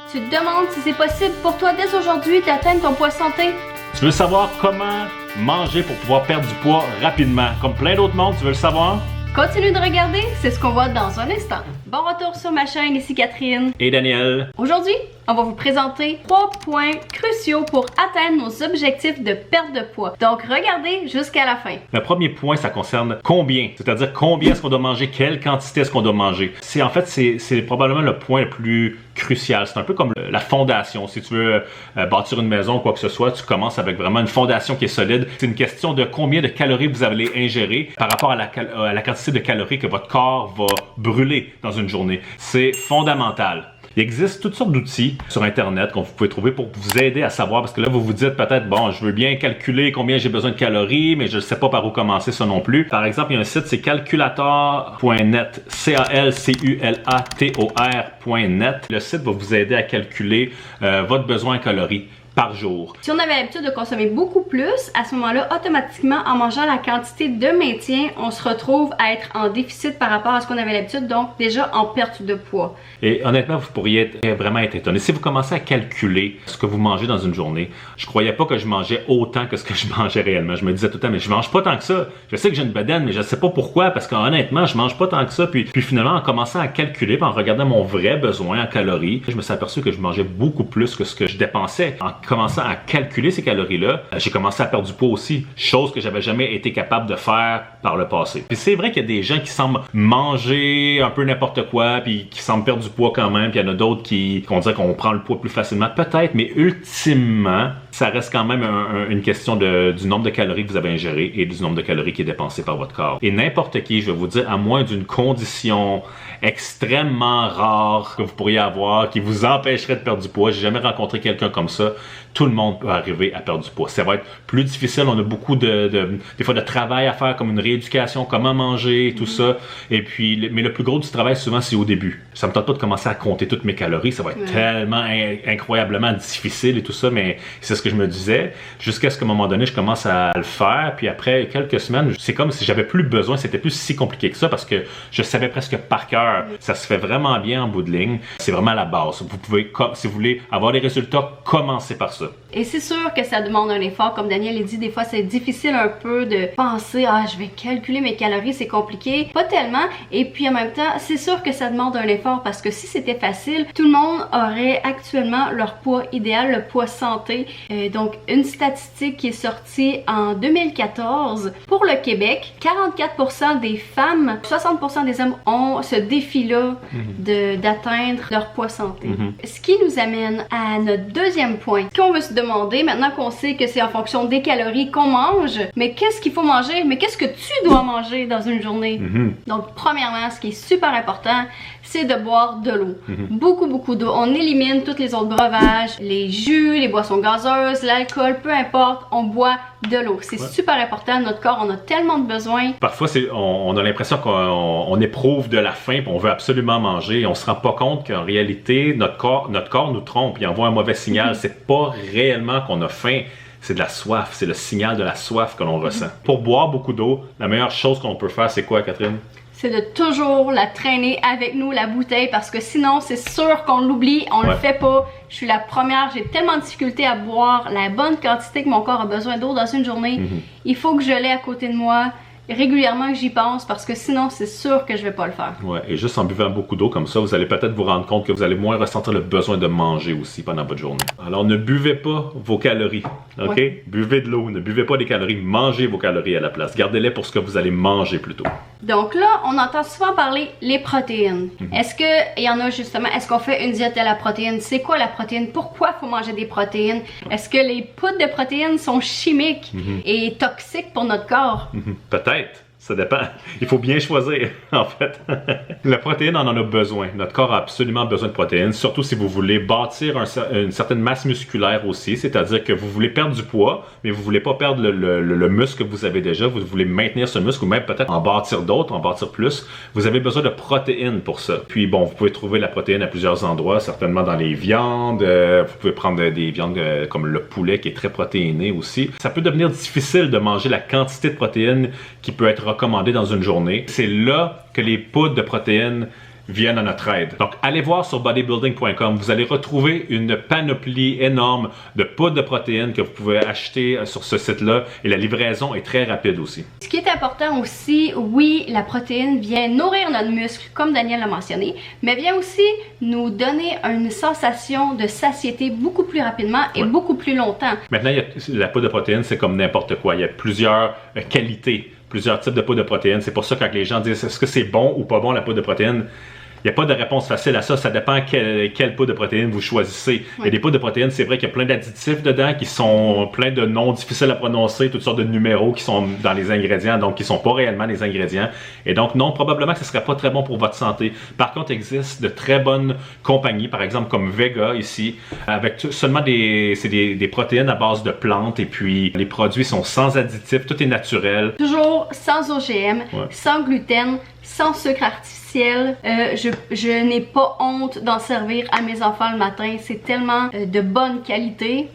Tu te demandes si c'est possible pour toi dès aujourd'hui d'atteindre ton poids santé? Tu veux savoir comment manger pour pouvoir perdre du poids rapidement? Comme plein d'autres mondes, tu veux le savoir? Continue de regarder, c'est ce qu'on voit dans un instant. Bon retour sur ma chaîne, ici Catherine. Et Daniel. Aujourd'hui, on va vous présenter 3 points cruciaux pour atteindre nos objectifs de perte de poids. Donc regardez jusqu'à la fin. Le premier point, ça concerne combien. C'est-à-dire combien est-ce qu'on doit manger, quelle quantité est-ce qu'on doit manger. C'est probablement le point le plus crucial. C'est un peu comme la fondation. Si tu veux bâtir une maison ou quoi que ce soit, tu commences avec vraiment une fondation qui est solide. C'est une question de combien de calories vous allez ingérer par rapport à la quantité de calories que votre corps va brûler dans une journée. C'est fondamental. Il existe toutes sortes d'outils sur Internet que vous pouvez trouver pour vous aider à savoir, parce que là, vous vous dites peut-être, bon, je veux bien calculer combien j'ai besoin de calories, mais je ne sais pas par où commencer ça non plus. Par exemple, il y a un site, c'est calculator.net, calculator.net. Le site va vous aider à calculer votre besoin en calories par jour. Si on avait l'habitude de consommer beaucoup plus, à ce moment-là, automatiquement, en mangeant la quantité de maintien, on se retrouve à être en déficit par rapport à ce qu'on avait l'habitude, donc déjà en perte de poids. Et honnêtement, vous pourriez vraiment être étonné. Si vous commencez à calculer ce que vous mangez dans une journée, je croyais pas que je mangeais autant que ce que je mangeais réellement. Je me disais tout le temps, mais je mange pas tant que ça. Je sais que j'ai une bedaine, mais je sais pas pourquoi, parce qu'honnêtement, je mange pas tant que ça. Puis finalement, en commençant à calculer, en regardant mon vrai besoin en calories, je me suis aperçu que je mangeais beaucoup plus que ce que je dépensais. En commençant à calculer ces calories-là, j'ai commencé à perdre du poids aussi, chose que j'avais jamais été capable de faire par le passé. Puis c'est vrai qu'il y a des gens qui semblent manger un peu n'importe quoi, puis qui semblent perdre du poids quand même, puis il y en a d'autres qu'on dirait qu'on prend le poids plus facilement, peut-être, mais ultimement, ça reste quand même une question du nombre de calories que vous avez ingéré et du nombre de calories qui est dépensé par votre corps. Et n'importe qui, je vais vous dire, à moins d'une condition extrêmement rare que vous pourriez avoir, qui vous empêcherait de perdre du poids, j'ai jamais rencontré quelqu'un comme ça. Tout le monde peut arriver à perdre du poids. Ça va être plus difficile. On a beaucoup des fois de travail à faire, comme une rééducation, comment manger, tout ça. Et puis, mais le plus gros du travail, souvent, c'est au début. Ça me tente pas de commencer à compter toutes mes calories. Ça va être tellement incroyablement difficile et tout ça, mais c'est ce que je me disais. Jusqu'à ce qu'à un moment donné, je commence à le faire. Puis après quelques semaines, c'est comme si j'avais plus besoin. C'était plus si compliqué que ça parce que je savais presque par cœur. Ça se fait vraiment bien en bout de ligne. C'est vraiment la base. Vous pouvez, si vous voulez avoir des résultats, commencez par ça. Et c'est sûr que ça demande un effort, comme Daniel a dit, des fois c'est difficile un peu de penser « Ah, je vais calculer mes calories, c'est compliqué ». Pas tellement, et puis en même temps, c'est sûr que ça demande un effort parce que si c'était facile, tout le monde aurait actuellement leur poids idéal, le poids santé. Donc, une statistique qui est sortie en 2014, pour le Québec, 44% des femmes, 60% des hommes ont ce défi-là d'atteindre leur poids santé. Ce qui nous amène à notre deuxième point, qu'on veut se demander, maintenant qu'on sait que c'est en fonction des calories qu'on mange, mais qu'est-ce qu'il faut manger? Mais qu'est-ce que tu dois manger dans une journée? Donc, premièrement, ce qui est super important, c'est de boire de l'eau. Beaucoup d'eau. On élimine tous les autres breuvages, les jus, les boissons gazeuses, l'alcool, peu importe, on boit de l'eau. C'est super important. Notre corps, on a tellement de besoins. Parfois, on a l'impression qu'on éprouve de la faim et on veut absolument manger. Et on se rend pas compte qu'en réalité, notre corps nous trompe. Il envoie un mauvais signal. C'est pas réellement qu'on a faim. C'est de la soif. C'est le signal de la soif que l'on ressent. Pour boire beaucoup d'eau, la meilleure chose qu'on peut faire, c'est quoi, Catherine? C'est de toujours la traîner avec nous, la bouteille, parce que sinon, c'est sûr qu'on l'oublie, on le fait pas. Je suis la première, j'ai tellement de difficulté à boire la bonne quantité que mon corps a besoin d'eau dans une journée. Il faut que je l'ai à côté de moi. Régulièrement que j'y pense parce que sinon c'est sûr que je vais pas le faire. Ouais, et juste en buvant beaucoup d'eau comme ça, vous allez peut-être vous rendre compte que vous allez moins ressentir le besoin de manger aussi pendant votre journée. Alors ne buvez pas vos calories, ok? Buvez de l'eau, ne buvez pas des calories, mangez vos calories à la place. Gardez-les pour ce que vous allez manger plutôt. Donc là, on entend souvent parler les protéines. Est-ce qu'il y en a justement, est-ce qu'on fait une diète à la protéine? C'est quoi la protéine? Pourquoi il faut manger des protéines? Est-ce que les poudres de protéines sont chimiques et toxiques pour notre corps? Peut-être. Ça dépend. Il faut bien choisir, en fait. La protéine, on en a besoin. Notre corps a absolument besoin de protéines, surtout si vous voulez bâtir une certaine masse musculaire aussi, c'est-à-dire que vous voulez perdre du poids, mais vous voulez pas perdre le muscle que vous avez déjà, vous voulez maintenir ce muscle ou même peut-être en bâtir d'autres, en bâtir plus. Vous avez besoin de protéines pour ça. Puis bon, vous pouvez trouver la protéine à plusieurs endroits, certainement dans les viandes. Vous pouvez prendre des viandes comme le poulet qui est très protéiné aussi. Ça peut devenir difficile de manger la quantité de protéines qui peut être recommandée dans une journée. C'est là que les poudres de protéines viennent à notre aide. Donc, allez voir sur bodybuilding.com. Vous allez retrouver une panoplie énorme de poudre de protéines que vous pouvez acheter sur ce site-là et la livraison est très rapide aussi. Ce qui est important aussi, oui, la protéine vient nourrir notre muscle, comme Daniel l'a mentionné, mais vient aussi nous donner une sensation de satiété beaucoup plus rapidement et beaucoup plus longtemps. Maintenant, la poudre de protéines, c'est comme n'importe quoi. Il y a plusieurs qualités, plusieurs types de poudre de protéines. C'est pour ça que quand les gens disent est-ce que c'est bon ou pas bon la poudre de protéines, il n'y a pas de réponse facile à ça. Ça dépend quelle poudre de protéines vous choisissez. Il y a des poudres de protéines, c'est vrai qu'il y a plein d'additifs dedans qui sont plein de noms difficiles à prononcer, toutes sortes de numéros qui sont dans les ingrédients, donc qui ne sont pas réellement des ingrédients. Et donc, non, probablement que ce ne serait pas très bon pour votre santé. Par contre, il existe de très bonnes compagnies, par exemple comme Vega ici, avec seulement des protéines à base de plantes et puis les produits sont sans additifs, tout est naturel. Toujours sans OGM, sans gluten, sans sucre artificiel. Je n'ai pas honte d'en servir à mes enfants le matin. C'est tellement de bonne qualité.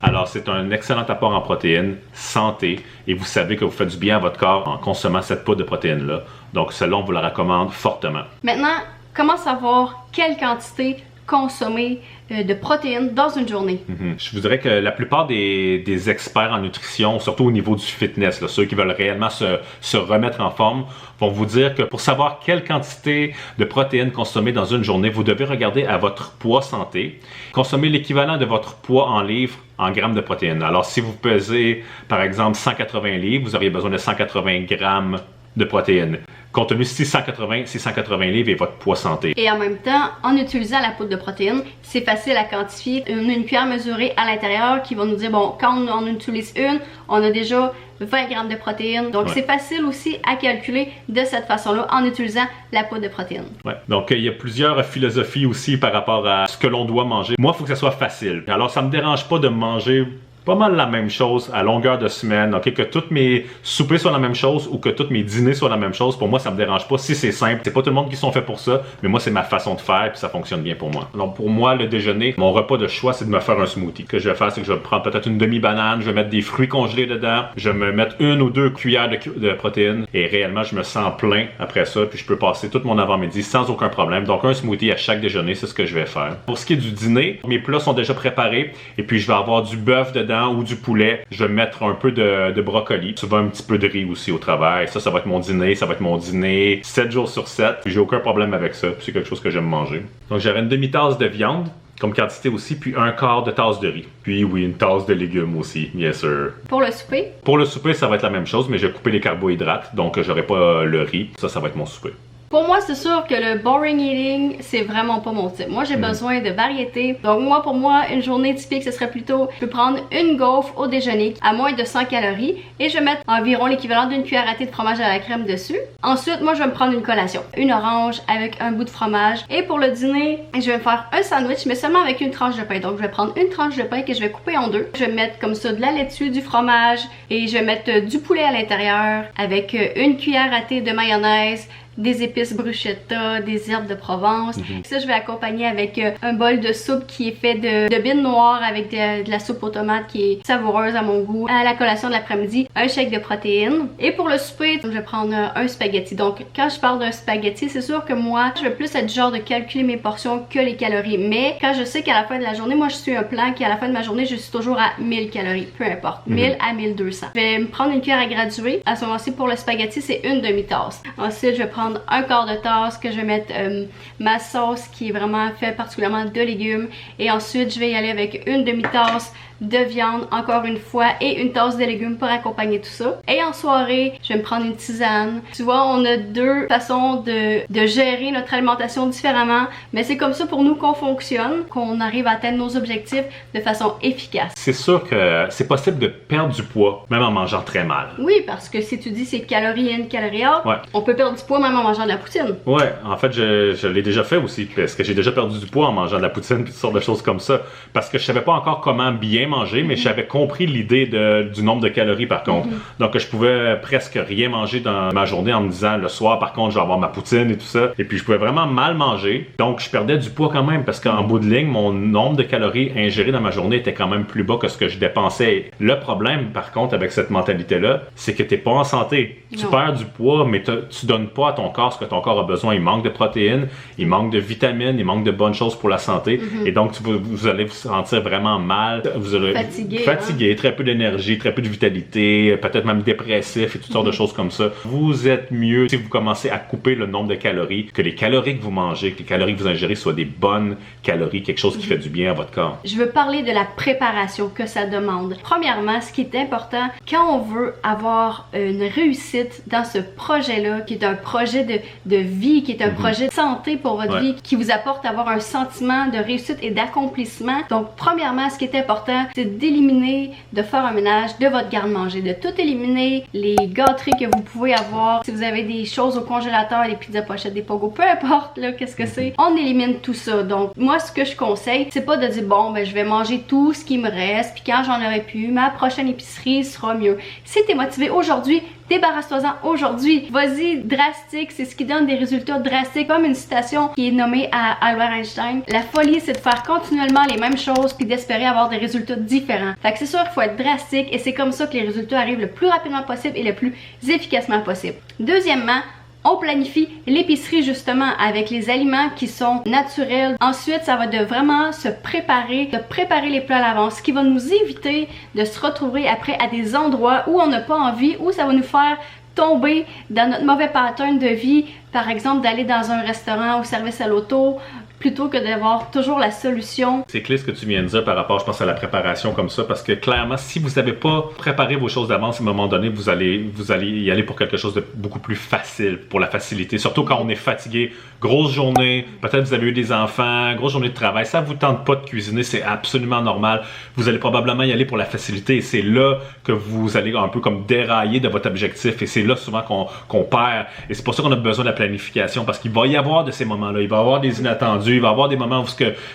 Alors, c'est un excellent apport en protéines, santé, et vous savez que vous faites du bien à votre corps en consommant cette poudre de protéines-là. Donc, celle-là, on vous la recommande fortement. Maintenant, comment savoir quelle quantité consommer de protéines dans une journée? Je vous dirais que la plupart des experts en nutrition, surtout au niveau du fitness, là, ceux qui veulent réellement se remettre en forme, vont vous dire que pour savoir quelle quantité de protéines consommer dans une journée, vous devez regarder à votre poids santé. Consommer l'équivalent de votre poids en livres en grammes de protéines. Alors, si vous pesez, par exemple, 180 livres, vous auriez besoin de 180 grammes de protéines. Compte tenu 680 livres et votre poids santé. Et en même temps, en utilisant la poudre de protéines, c'est facile à quantifier. Une cuillère mesurée à l'intérieur qui va nous dire, bon, quand on en utilise une, on a déjà 20 grammes de protéines. Donc, c'est facile aussi à calculer de cette façon-là en utilisant la poudre de protéines. Donc, il y a plusieurs philosophies aussi par rapport à ce que l'on doit manger. Moi, il faut que ça soit facile. Alors, ça me dérange pas de manger pas mal la même chose à longueur de semaine, ok, que tous mes soupers soient la même chose ou que tous mes dîners soient la même chose, pour moi ça me dérange pas si c'est simple. C'est pas tout le monde qui sont faits pour ça, mais moi c'est ma façon de faire puis ça fonctionne bien pour moi. Donc pour moi le déjeuner, mon repas de choix c'est de me faire un smoothie. Ce que je vais faire c'est que je vais prendre peut-être une demi-banane, je vais mettre des fruits congelés dedans, je vais me mettre 1 ou 2 cuillères de protéines et réellement je me sens plein après ça puis je peux passer tout mon avant-midi sans aucun problème. Donc un smoothie à chaque déjeuner, c'est ce que je vais faire. Pour ce qui est du dîner, mes plats sont déjà préparés et puis je vais avoir du bœuf dedans ou du poulet. Je vais mettre un peu de brocoli, souvent un petit peu de riz aussi au travers. Ça va être mon dîner. Ça va être mon dîner 7 jours sur 7. J'ai aucun problème avec ça. C'est quelque chose que j'aime manger. Donc j'avais une demi-tasse de viande comme quantité aussi, puis un quart de tasse de riz. Puis oui, une tasse de légumes aussi, bien sûr. Pour le souper? Pour le souper, ça va être la même chose, mais je vais couper les carbohydrates, donc j'aurai pas le riz. Ça va être mon souper. Pour moi, c'est sûr que le boring eating, c'est vraiment pas mon type. Moi, j'ai besoin de variété. Donc pour moi, une journée typique, ce serait plutôt, je peux prendre une gaufre au déjeuner à moins de 100 calories et je vais mettre environ l'équivalent d'une cuillère à thé de fromage à la crème dessus. Ensuite, moi, je vais me prendre une collation. Une orange avec un bout de fromage. Et pour le dîner, je vais me faire un sandwich, mais seulement avec une tranche de pain. Donc, je vais prendre une tranche de pain que je vais couper en deux. Je vais mettre comme ça de la laitue, du fromage et je vais mettre du poulet à l'intérieur avec une cuillère à thé de mayonnaise, des épices bruschetta, des herbes de Provence. Ça, je vais accompagner avec un bol de soupe qui est fait de bines noires avec de la soupe aux tomates qui est savoureuse à mon goût. À la collation de l'après-midi, un shake de protéines. Et pour le souper, je vais prendre un spaghetti. Donc, quand je parle d'un spaghetti, c'est sûr que moi, je vais plus être du genre de calculer mes portions que les calories. Mais quand je sais qu'à la fin de la journée, moi, je suis un plan qui, à la fin de ma journée, je suis toujours à 1000 calories. Peu importe. 1000 à 1200. Je vais me prendre une cuillère à graduer. À ce moment-ci, pour le spaghetti, c'est une demi-tasse. Ensuite, je vais prendre un quart de tasse que je vais mettre ma sauce qui est vraiment faite particulièrement de légumes et ensuite je vais y aller avec une demi-tasse de viande encore une fois et une tasse de légumes pour accompagner tout ça. Et en soirée, je vais me prendre une tisane. Tu vois, on a deux façons de gérer notre alimentation différemment, mais c'est comme ça pour nous qu'on fonctionne, qu'on arrive à atteindre nos objectifs de façon efficace. C'est sûr que c'est possible de perdre du poids même en mangeant très mal. Oui, parce que si tu dis c'est calories in, calories out, on peut perdre du poids même en mangeant de la poutine. Ouais, en fait, je l'ai déjà fait aussi, parce que j'ai déjà perdu du poids en mangeant de la poutine et toutes sortes de choses comme ça, parce que je savais pas encore comment bien manger, mais j'avais compris l'idée du nombre de calories par contre. Donc je pouvais presque rien manger dans ma journée en me disant le soir par contre je vais avoir ma poutine et tout ça. Et puis je pouvais vraiment mal manger. Donc je perdais du poids quand même parce qu'en bout de ligne, mon nombre de calories ingérées dans ma journée était quand même plus bas que ce que je dépensais. Le problème par contre avec cette mentalité-là, c'est que t'es pas en santé. Tu perds du poids, mais tu donnes pas à ton corps ce que ton corps a besoin. Il manque de protéines, il manque de vitamines, il manque de bonnes choses pour la santé. Et donc, vous allez vous sentir vraiment mal. Vous allez fatigué, très peu d'énergie, très peu de vitalité, peut-être même dépressif et toutes sortes de choses comme ça. Vous êtes mieux si vous commencez à couper le nombre de calories, que les calories que vous mangez, que les calories que vous ingérez soient des bonnes calories, quelque chose qui fait du bien à votre corps. Je veux parler de la préparation que ça demande. Premièrement, ce qui est important quand on veut avoir une réussite dans ce projet-là, qui est un projet de vie, qui est un projet de santé pour votre vie, qui vous apporte à avoir un sentiment de réussite et d'accomplissement. Donc, premièrement, ce qui est important, c'est d'éliminer, de faire un ménage de votre garde-manger, de tout éliminer, les gâteries que vous pouvez avoir. Si vous avez des choses au congélateur, les pizzas pochettes, des pogos, peu importe là, qu'est-ce que c'est, on élimine tout ça. Donc, moi, ce que je conseille, c'est pas de dire, bon, ben, je vais manger tout ce qui me reste, puis quand j'en aurai plus, ma prochaine épicerie sera mieux. Si t'es motivé aujourd'hui, débarrasse-toi-en aujourd'hui. Vas-y, drastique, c'est ce qui donne des résultats drastiques. Comme une citation qui est nommée à Albert Einstein. La folie, c'est de faire continuellement les mêmes choses puis d'espérer avoir des résultats différents. Fait que c'est sûr qu'il faut être drastique et c'est comme ça que les résultats arrivent le plus rapidement possible et le plus efficacement possible. Deuxièmement, on planifie l'épicerie justement avec les aliments qui sont naturels. Ensuite, ça va de vraiment se préparer, de préparer les plats à l'avance, ce qui va nous éviter de se retrouver après à des endroits où on n'a pas envie, où ça va nous faire tomber dans notre mauvais pattern de vie. Par exemple, d'aller dans un restaurant au service à l'auto, plutôt que d'avoir toujours la solution. C'est clé ce que tu viens de dire par rapport, je pense, à la préparation comme ça, parce que clairement, si vous n'avez pas préparé vos choses d'avance, à un moment donné, vous allez y aller pour quelque chose de beaucoup plus facile, pour la facilité, surtout quand on est fatigué. Grosse journée, peut-être vous avez eu des enfants, grosse journée de travail, ça vous tente pas de cuisiner, c'est absolument normal. Vous allez probablement y aller pour la facilité et c'est là que vous allez un peu comme dérailler de votre objectif et c'est là souvent qu'on perd. Et c'est pour ça qu'on a besoin de la planification, parce qu'il va y avoir de ces moments-là, il va y avoir des inattendus, il va y avoir des moments où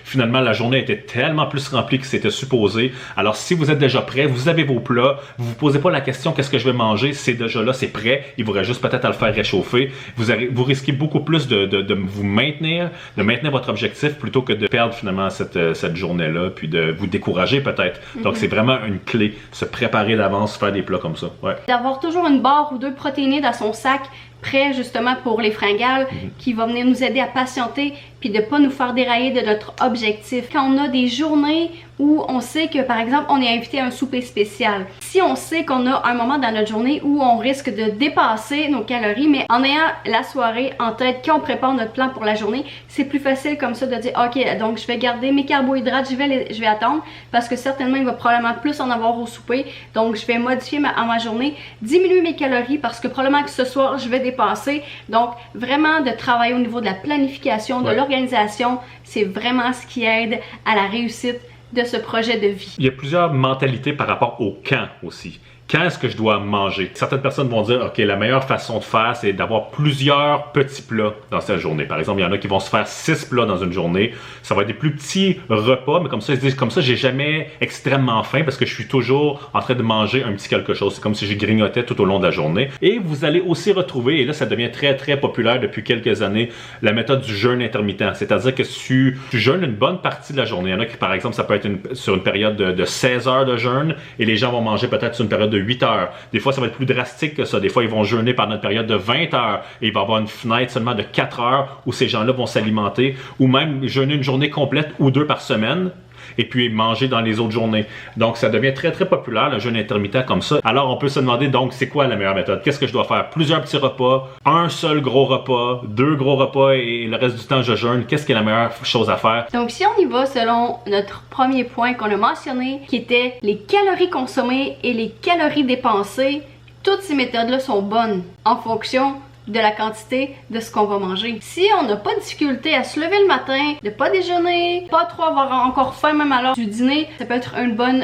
finalement la journée était tellement plus remplie que c'était supposé. Alors si vous êtes déjà prêt, vous avez vos plats, vous vous posez pas la question qu'est-ce que je vais manger, c'est déjà là, c'est prêt, il vous reste juste peut-être à le faire réchauffer. Vous risquez beaucoup plus de vous maintenir, de maintenir votre objectif plutôt que de perdre finalement cette journée-là, puis de vous décourager peut-être. Donc c'est vraiment une clé, se préparer d'avance, faire des plats comme ça. Ouais. D'avoir toujours une barre ou deux protéinées dans son sac, prêt justement pour les fringales, qui va venir nous aider à patienter puis de pas nous faire dérailler de notre objectif. Quand on a des journées où on sait que par exemple on est invité à un souper spécial, si on sait qu'on a un moment dans notre journée où on risque de dépasser nos calories, mais en ayant la soirée en tête quand on prépare notre plan pour la journée, c'est plus facile comme ça de dire ok, donc je vais garder mes carbohydrates, je vais attendre parce que certainement il va probablement plus en avoir au souper, donc je vais modifier ma journée, diminuer mes calories parce que probablement que ce soir je vais dépasser. Donc vraiment de travailler au niveau de la planification, de l'organisation, c'est vraiment ce qui aide à la réussite de ce projet de vie. Il y a plusieurs mentalités par rapport au quand aussi. Quand est-ce que je dois manger? Certaines personnes vont dire, OK, la meilleure façon de faire, c'est d'avoir plusieurs petits plats dans cette journée. Par exemple, il y en a qui vont se faire 6 plats dans une journée. Ça va être des plus petits repas, mais comme ça, ils se disent, comme ça, j'ai jamais extrêmement faim parce que je suis toujours en train de manger un petit quelque chose. C'est comme si je grignotais tout au long de la journée. Et vous allez aussi retrouver, et là, ça devient très, très populaire depuis quelques années, la méthode du jeûne intermittent. C'est-à-dire que tu jeûnes une bonne partie de la journée. Il y en a qui, par exemple, ça peut être sur une période de 16 heures de jeûne et les gens vont manger peut-être sur une période de 8 heures. Des fois, ça va être plus drastique que ça. Des fois, ils vont jeûner pendant une période de 20 heures et il va y avoir une fenêtre seulement de 4 heures où ces gens-là vont s'alimenter ou même jeûner une journée complète ou 2 par semaine et puis manger dans les autres journées. Donc, ça devient très, très populaire, le jeûne intermittent comme ça. Alors, on peut se demander, donc, c'est quoi la meilleure méthode? Qu'est-ce que je dois faire? Plusieurs petits repas, un seul gros repas, 2 gros repas et le reste du temps, je jeûne. Qu'est-ce qui est la meilleure chose à faire? Donc, si on y va selon notre premier point qu'on a mentionné, qui était les calories consommées et les calories dépensées, toutes ces méthodes-là sont bonnes en fonction de la quantité de ce qu'on va manger. Si on n'a pas de difficulté à se lever le matin, de pas déjeuner, pas trop avoir encore faim même à l'heure du dîner, ça peut être une bonne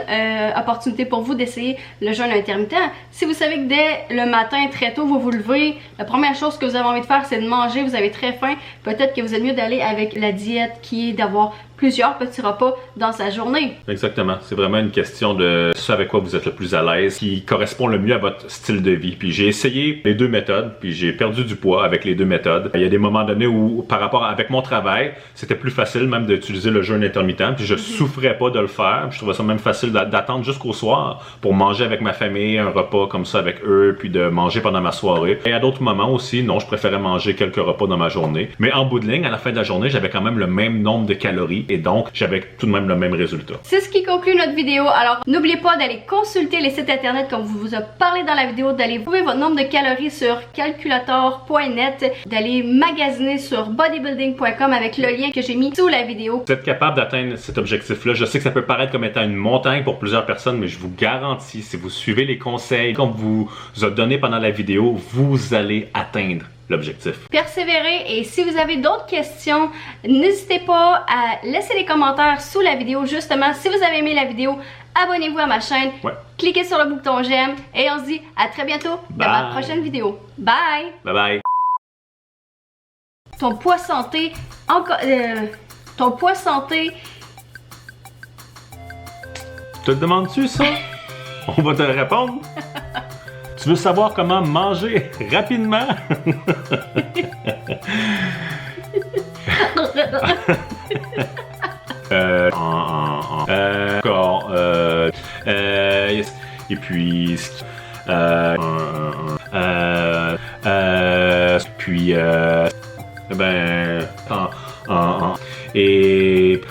opportunité pour vous d'essayer le jeûne intermittent. Si vous savez que dès le matin, très tôt, vous vous levez, la première chose que vous avez envie de faire, c'est de manger, vous avez très faim, peut-être que vous êtes mieux d'aller avec la diète qui est d'avoir plusieurs petits repas dans sa journée. Exactement. C'est vraiment une question de ce avec quoi vous êtes le plus à l'aise, qui correspond le mieux à votre style de vie. Puis j'ai essayé les deux méthodes, puis j'ai perdu du poids avec les deux méthodes. Il y a des moments donnés où, par rapport avec mon travail, c'était plus facile même d'utiliser le jeûne intermittent, puis je souffrais pas de le faire. Je trouvais ça même facile d'attendre jusqu'au soir pour manger avec ma famille, un repas comme ça avec eux, puis de manger pendant ma soirée. Et à d'autres moments aussi, non, je préférais manger quelques repas dans ma journée. Mais en bout de ligne, à la fin de la journée, j'avais quand même le même nombre de calories et donc j'avais tout de même le même résultat. C'est ce qui conclut notre vidéo. Alors, n'oubliez pas d'aller consulter les sites internet comme vous a parlé dans la vidéo, d'aller trouver votre nombre de calories sur calculator.net, d'aller magasiner sur bodybuilding.com avec le lien que j'ai mis sous la vidéo. Vous êtes capable d'atteindre cet objectif-là. Je sais que ça peut paraître comme étant une montagne pour plusieurs personnes, mais je vous garantis, si vous suivez les conseils qu'on vous a donnés pendant la vidéo, vous allez atteindre l'objectif. Persévérez, et si vous avez d'autres questions, n'hésitez pas à laisser des commentaires sous la vidéo. Justement, si vous avez aimé la vidéo, abonnez-vous à ma chaîne, cliquez sur le bouton j'aime et on se dit à très bientôt dans ma prochaine vidéo. Bye! Bye bye! Ton poids santé, ton poids santé... Te demandes-tu ça? On va te répondre. Tu veux savoir comment manger rapidement? Et puis... et...